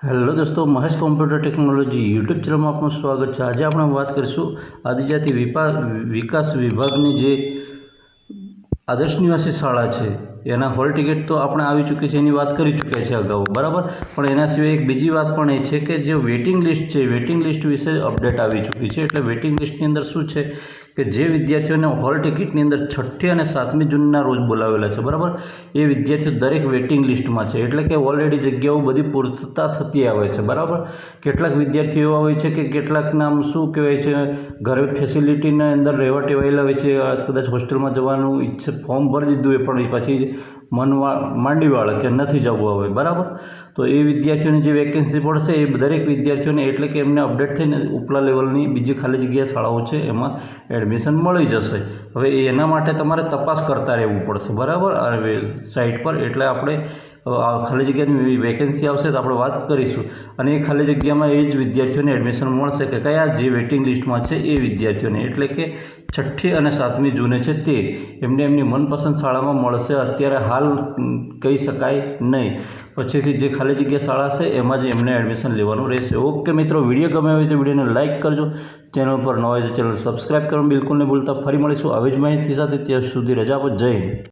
Hello દોસ્તો, Mahesh computer technology YouTube ચેનલમાં આપનું સ્વાગત છે। આજે આપણે વાત કરીશું આદિજાતિ વિકાસ વિભાગની જે આદર્શ નિવાસી શાળા છે એના હોલ ટિકિટ તો આપણે આવી ચૂકી છે, એની વાત કરી ચૂક્યા છે અગાઉ, બરાબર। પણ એના સિવાય એક બીજી વાત પણ એ છે કે જે વેઇટિંગ લિસ્ટ છે, વેઇટિંગ લિસ્ટ વિશે અપડેટ આવી ચૂકી છે। એટલે વેઇટિંગ લિસ્ટની અંદર શું છે કે જે વિદ્યાર્થીઓને હોલ ટિકિટની અંદર 6ઠ્ઠી અને 7મી જૂનના રોજ બોલાવેલા છે, બરાબર, એ વિદ્યાર્થીઓ દરેક વેઇટિંગ લિસ્ટમાં છે। એટલે કે ઓલરેડી જગ્યાઓ બધી પૂર્તતા થતી આવે છે, બરાબર। કેટલાક વિદ્યાર્થીઓ એવા હોય છે કે કેટલાકના આમ શું કહેવાય છે, ઘરે ફેસિલિટીની અંદર રહેવા ટેવાયેલા હોય છે, કદાચ હોસ્ટેલમાં જવાનું ઈચ્છે, ફોર્મ ભરી દીધું હોય પણ પછી માંડી વાળે કે નથી જવું હવે, બરાબર। તો એ વિદ્યાર્થીઓની જે વેકેન્સી પડશે એ દરેક વિદ્યાર્થીઓને, એટલે કે એમને અપડેટ થઈને ઉપલા લેવલની બીજી ખાલી જગ્યા શાળાઓ છે એમાં એડમિશન મળી જશે। હવે એના માટે તમારે તપાસ કરતા રહેવું પડશે, બરાબર, સાઇટ પર। એટલે આપણે ખાલી જગ્યાની વેકેન્સી આવશે તો આપણે વાત કરીશું, અને એ ખાલી જગ્યામાં એ જ વિદ્યાર્થીઓને એડમિશન મળશે કે કયા જે વેઇટિંગ લિસ્ટમાં છે એ વિદ્યાર્થીઓને, એટલે કે 6ઠ્ઠી અને 7મી જૂને છે તે એમને એમની મનપસંદ શાળામાં મળશે। અત્યારે હાલ કહી શકાય નહીં, પછીથી જે ખાલી જગ્યા શાળા છે એમાં જ એમને એડમિશન લેવાનું રહેશે। ઓકે મિત્રો, વિડીયો ગમે હોય તો વિડીયોને લાઇક કરજો, ચેનલ પર નવા હોય તો ચેનલ સબસ્ક્રાઈબ કરવાનું બિલકુલ નહીં ભૂલતા। ફરી મળીશું આવી જ માહિતી સાથે, ત્યાં સુધી રજા આપો। જય હિન્દ।